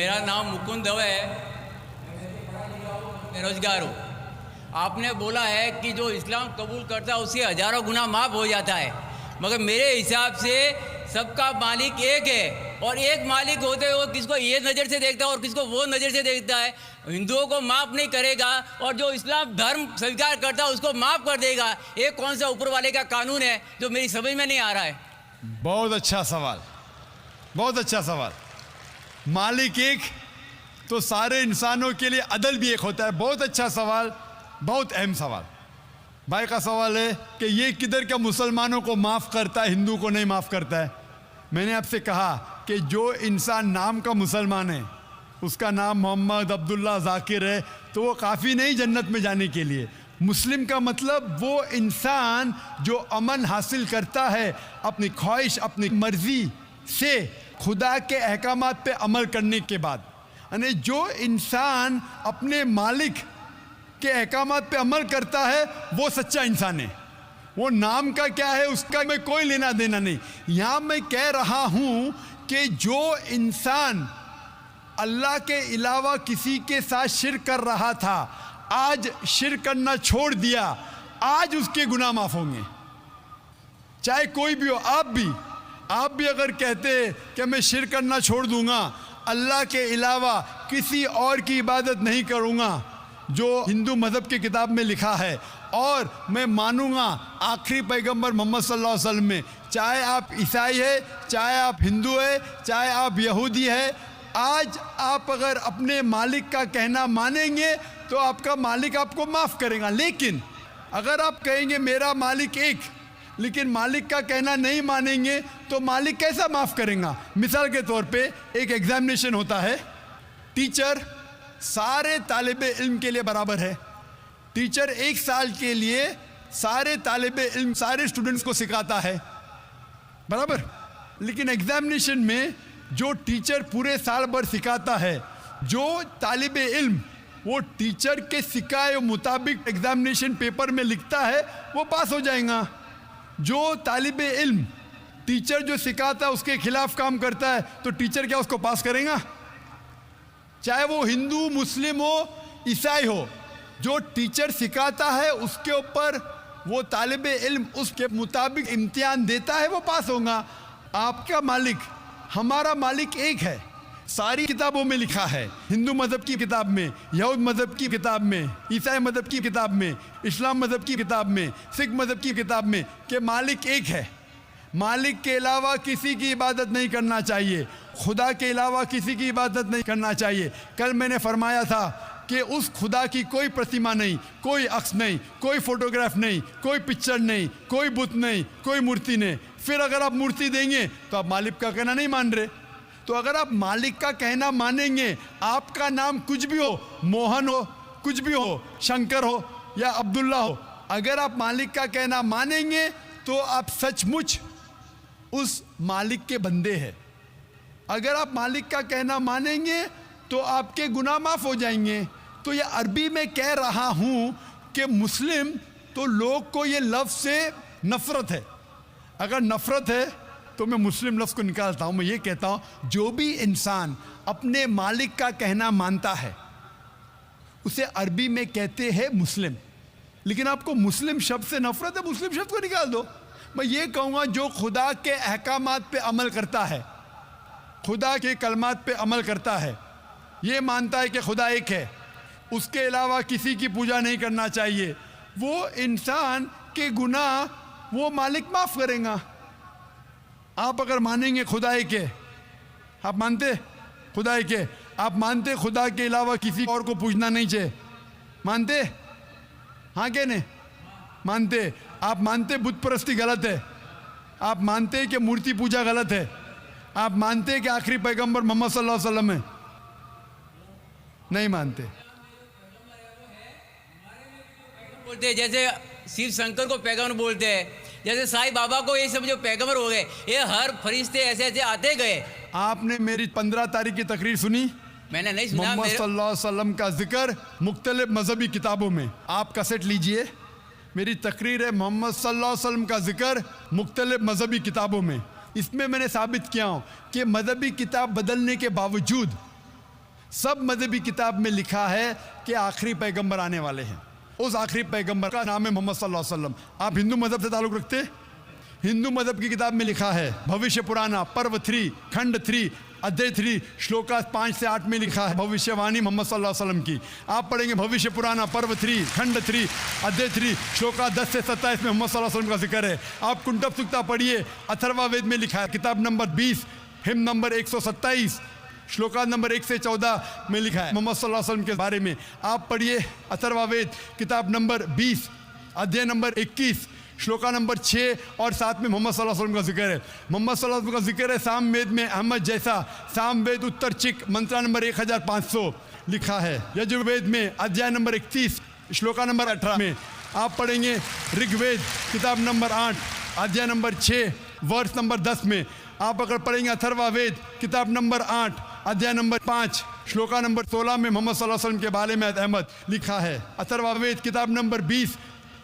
मेरा नाम मुकुंद दवे है, बेरोजगार हूँ। आपने बोला है कि जो इस्लाम कबूल करता है उससे हज़ारों गुना माफ़ हो जाता है, मगर मेरे हिसाब से सबका मालिक एक है और एक मालिक होते हुए किसको ये नज़र से देखता है और किसको वो नज़र से देखता है। हिंदुओं को माफ़ नहीं करेगा और जो इस्लाम धर्म स्वीकार करता है उसको माफ़ कर देगा। ये कौन सा ऊपर वाले का कानून है जो मेरी समझ में नहीं आ रहा है। बहुत अच्छा सवाल, बहुत अच्छा सवाल। मालिक एक तो सारे इंसानों के लिए अदल भी एक होता है। बहुत अच्छा सवाल, बहुत अहम सवाल। भाई का सवाल है कि ये किधर का मुसलमानों को माफ़ करता है, हिंदू को नहीं माफ़ करता है। मैंने आपसे कहा कि जो इंसान नाम का मुसलमान है, उसका नाम मोहम्मद अब्दुल्ला जाकिर है, तो वो काफ़ी नहीं जन्नत में जाने के लिए। मुस्लिम का मतलब वो इंसान जो अमन हासिल करता है अपनी ख्वाहिश, अपनी मर्ज़ी से खुदा के अहकामात पे अमल करने के बाद। यानी जो इंसान अपने मालिक के अहकामात पे अमल करता है वो सच्चा इंसान है। वो नाम का क्या है उसका मैं कोई लेना देना नहीं। यहाँ मैं कह रहा हूँ कि जो इंसान अल्लाह के अलावा किसी के साथ शिर्क कर रहा था, आज शिर्क करना छोड़ दिया, आज उसके गुनाह माफ़ होंगे। चाहे कोई भी हो, आप भी अगर कहते कि मैं शिर्क करना छोड़ दूंगा, अल्लाह के अलावा किसी और की इबादत नहीं करूंगा जो हिंदू मज़हब की किताब में लिखा है, और मैं मानूंगा आखिरी पैगंबर मोहम्मद सल्लल्लाहु अलैहि वसल्लम में, चाहे आप ईसाई है, चाहे आप हिंदू है, चाहे आप यहूदी है, आज आप अगर अपने मालिक का कहना मानेंगे तो आपका मालिक आपको माफ़ करेगा। लेकिन अगर आप कहेंगे मेरा मालिक एक, लेकिन मालिक का कहना नहीं मानेंगे तो मालिक कैसा माफ़ करेगा। मिसाल के तौर पे एक एग्जामिनेशन होता है, टीचर सारे तालिबे इल्म के लिए बराबर है। टीचर एक साल के लिए सारे तालिबे इल्म, सारे स्टूडेंट्स को सिखाता है, बराबर। लेकिन एग्जामिनेशन में जो टीचर पूरे साल भर सिखाता है, जो तालिबे इल्म वो टीचर के सिखाए मुताबिक एग्जामिनेशन पेपर में लिखता है, वो पास हो जाएगा। जो तालिबे इल्म टीचर जो सिखाता है उसके खिलाफ काम करता है तो टीचर क्या उसको पास करेगा? चाहे वो हिंदू, मुस्लिम हो, ईसाई हो, जो टीचर सिखाता है उसके ऊपर वो तालिबे इल्म उसके मुताबिक इम्तिहान देता है, वो पास होगा। आपका मालिक, हमारा मालिक एक है। सारी किताबों में लिखा है, हिंदू मज़हब की किताब में, यहूद मज़हब की किताब में, ईसाई मज़हब की किताब में, इस्लाम मज़हब की किताब में, सिख मज़हब की किताब में कि मालिक एक है। मालिक के अलावा किसी की इबादत नहीं करना चाहिए, खुदा के अलावा किसी की इबादत नहीं करना चाहिए। कल मैंने फरमाया था कि उस खुदा की कोई प्रतिमा नहीं, कोई अक्स नहीं, कोई फोटोग्राफ नहीं, कोई पिक्चर नहीं, कोई बुत नहीं, कोई मूर्ति नहीं। फिर अगर आप मूर्ति देंगे तो आप मालिक का कहना नहीं मान रहे। तो अगर आप मालिक का कहना मानेंगे, आपका नाम कुछ भी हो, मोहन हो, कुछ भी हो, शंकर हो या अब्दुल्ला हो, अगर आप मालिक का कहना मानेंगे तो आप सचमुच उस मालिक के बंदे हैं। अगर आप मालिक का कहना मानेंगे तो आपके गुनाह माफ़ हो जाएंगे। तो ये अरबी में कह रहा हूँ कि मुस्लिम तो लोग को ये लफ्ज़ से नफ़रत है। अगर नफ़रत है तो मैं मुस्लिम लफ्ज़ को निकालता हूँ। मैं ये कहता हूँ जो भी इंसान अपने मालिक का कहना मानता है उसे अरबी में कहते हैं मुस्लिम। लेकिन आपको मुस्लिम शब्द से नफ़रत है, मुस्लिम शब्द को निकाल दो। मैं ये कहूँगा जो खुदा के अहकामात पे अमल करता है, खुदा के कलमात पे अमल करता है, ये मानता है कि खुदा एक है, उसके अलावा किसी की पूजा नहीं करना चाहिए, वो इंसान के गुनाह वो मालिक माफ़ करेगा। आप अगर मानेंगे खुदा एक है, आप मानते खुदा एक है, आप मानते खुदा के अलावा किसी और को पूजना नहीं चाहिए, मानते? हाँ क्या नहीं मानते? आप मानते बुत परस्ती गलत है, आप मानते कि मूर्ति पूजा गलत है, आप मानते कि आखिरी पैगंबर मोहम्मद सल्लल्लाहु अलैहि वसल्लम है? नहीं मानते। बोलते हैं जैसे शिव शंकर को पैगंबर बोलते हैं, जैसे साईं बाबा को ये सब जो पैगंबर हो गए, ये हर फरिश्ते ऐसे ऐसे आते गए। आपने मेरी 15 तारीख की तकरीर सुनी? मैंने नहीं सुना। मोहम्मद सल्लल्लाहु अलैहि वसल्लम का जिक्र मुख्तलिफ मजहबी किताबों में, आप कैसेट लीजिए, मेरी तकरीर है मोहम्मद सल्लल्लाहु अलैहि वसल्लम का जिक्र मुख्तलिफ मजहबी किताबों में। इसमें मैंने साबित किया हूँ कि मजहबी किताब बदलने के बावजूद सब मजहबी किताब में लिखा है कि आखिरी पैगंबर आने वाले हैं। उस आखिरी पैगंबर का नाम है मोहम्मद सल्लल्लाहु अलैहि वसल्लम। आप हिंदू मजहब से ताल्लुक़ रखते हैं? हिंदू मजहब की किताब में लिखा है, भविष्य पुराना पर्व 3 खंड 3 अध्याय 3 श्लोका 5 से 8 में लिखा है भविष्यवाणी मोहम्मद सल्लल्लाहु अलैहि वसल्लम की। आप पढ़ेंगे भविष्य पुराना पर्व 3 खंड 3 अध्याय 3 श्लोका 10 से 27 में मोहम्मद सल्लल्लाहु अलैहि वसल्लम का जिक्र है। आप कुंटब सुक्ता पढ़िए, अथर्ववेद में लिखा है, किताब number 20 him number 127 shloka number 1 से 14 में लिखा है मोहम्मद सल्लल्लाहु अलैहि वसल्लम के बारे में। आप पढ़िए अथर्ववेद किताब नंबर 20 अध्याय नंबर 21 श्लोका नंबर 6 और 7 में मोहम्मद सल्लल्लाहु अलैहि वसल्लम का जिक्र है। मोहम्मद सल्लल्लाहु अलैहि वसल्लम का जिक्र है सामवेद में अहमद जैसा, सामवेद उत्तर चिक मंत्रा नंबर 1500 लिखा है। यजुर्वेद में अध्याय नंबर 31 श्लोका नंबर 18 में। आप पढ़ेंगे ऋग्वेद किताब नंबर 8 अध्याय नंबर 6 वर्ष नंबर 10 में। आप अगर पढ़ेंगे अथर्ववेद किताब नंबर 8 अध्याय नंबर 5 श्लोका नंबर 16 में मोहम्मद सल्लल्लाहु अलैहि वसल्लम के बारे में अहमद लिखा है। अथर्ववेद किताब नंबर 20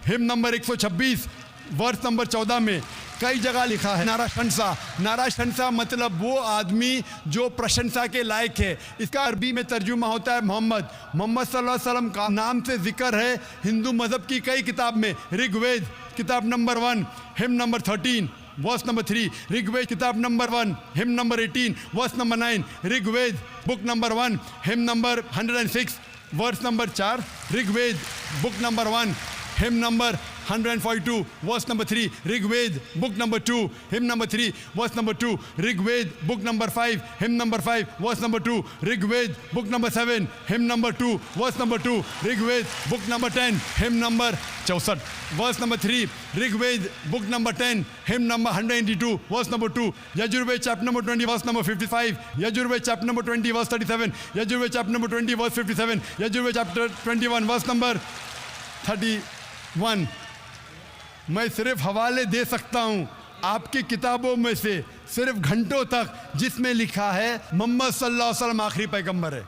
हिम नंबर 126 वर्ष नंबर 14 में कई जगह लिखा है नाराशंसा। नाराशंसा मतलब वो आदमी जो प्रशंसा के लायक है। इसका अरबी में तर्जुमा होता है मोहम्मद। मोहम्मद सल्लल्लाहु अलैहि वसल्लम का नाम से जिक्र है हिंदू मज़हब की कई किताब में। ऋग्वेद किताब number 1 hymn number 13 verse number 3, Rigveda किताब number 1 hymn number 18 verse number 9, Rigveda book number 1 hymn number 106 verse number 4, Rigveda book number 1 hymn number 142 verse number 3, Rigveda book number 2 hymn number 3 verse number 2, Rigveda book number 5 hymn number 5 verse number 2, Rigveda book number 7 hymn number 2 verse number 2, Rigveda book number 10 hymn number 64 verse number 3, Rigveda book number 10 hymn number 182 verse number 2, Yajurveda chapter number 20 verse number 55, Yajurveda chapter number 20 verse 37, Yajurveda chapter number 20 verse 57, Yajurveda chapter 21 verse number 31। मैं सिर्फ हवाले दे सकता हूँ आपकी किताबों में से सिर्फ घंटों तक, जिसमें लिखा है मोहम्मद सल्लल्लाहु अलैहि वसल्लम आखिरी पैगंबर है।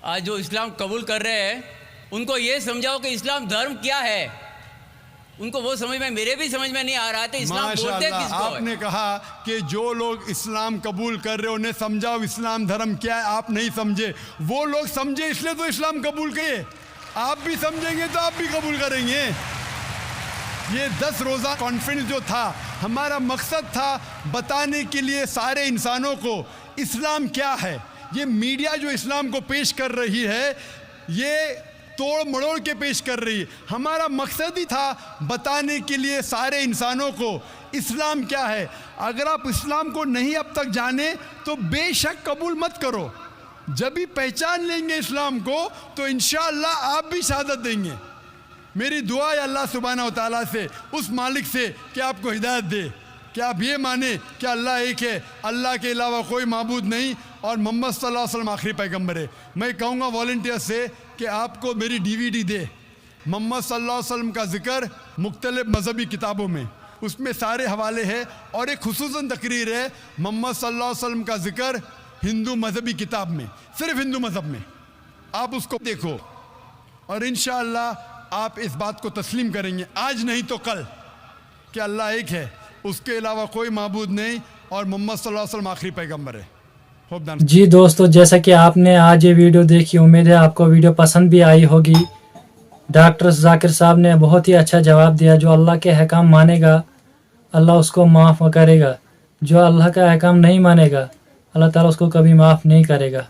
आज जो इस्लाम कबूल कर रहे हैं उनको ये समझाओ कि इस्लाम धर्म क्या है। उनको वो समझ में, मेरे भी समझ में नहीं आ रहा था इस्लाम बोलते किसको है। आपने कहा कि जो लोग इस्लाम कबूल कर रहे हो उन्हें समझाओ इस्लाम धर्म क्या है। आप नहीं समझे, वो लोग समझे इसलिए तो इस्लाम कबूल किए। आप भी समझेंगे तो आप भी कबूल करेंगे। ये 10 रोज़ा कॉन्फ्रेंस जो था, हमारा मकसद था बताने के लिए सारे इंसानों को इस्लाम क्या है। ये मीडिया जो इस्लाम को पेश कर रही है, ये तोड़ मड़ोड़ के पेश कर रही है। हमारा मकसद ही था बताने के लिए सारे इंसानों को इस्लाम क्या है। अगर आप इस्लाम को नहीं अब तक जाने तो बेशक कबूल मत करो। जब भी पहचान लेंगे इस्लाम को तो इंशाअल्लाह आप भी शहादत देंगे। मेरी दुआ है अल्लाह सुब्हानहू व तआला से, उस मालिक से, कि आपको हिदायत दे कि आप ये माने कि अल्लाह एक है, अल्लाह के अलावा कोई माबूद नहीं और मोहम्मद सल्लल्लाहु अलैहि वसल्लम आखिरी पैगंबर है। मैं कहूँगा वॉलंटियर से कि आपको मेरी DVD दे, मोहम्मद सल्लल्लाहु अलैहि वसल्लम का जिक्र मुख्तलिफ मजहबी किताबों में, उसमें सारे हवाले हैं। और एक खुसूसन तकरीर है मोहम्मद सल्लल्लाहु अलैहि वसल्लम का जिक्र हिंदू मजहबी किताब में, सिर्फ हिंदू मजहब में। आप उसको देखो और इंशाअल्लाह आप इस बात को तस्लीम करेंगे, आज नहीं तो कल, कि अल्लाह एक है, उसके अलावा कोई माबूद नहीं और मोहम्मद सल्लल्लाहु अलैहि वसल्लम आखिरी पैगंबर है। जी दोस्तों, जैसा कि आपने आज ये वीडियो देखी, उम्मीद है आपको वीडियो पसंद भी आई होगी। डॉक्टर जाकिर साहब ने बहुत ही अच्छा जवाब दिया। जो अल्लाह के अहकाम मानेगा अल्लाह उसको माफ़ करेगा, जो अल्लाह का अहकाम नहीं मानेगा अल्लाह ताला उसको कभी माफ़ नहीं करेगा।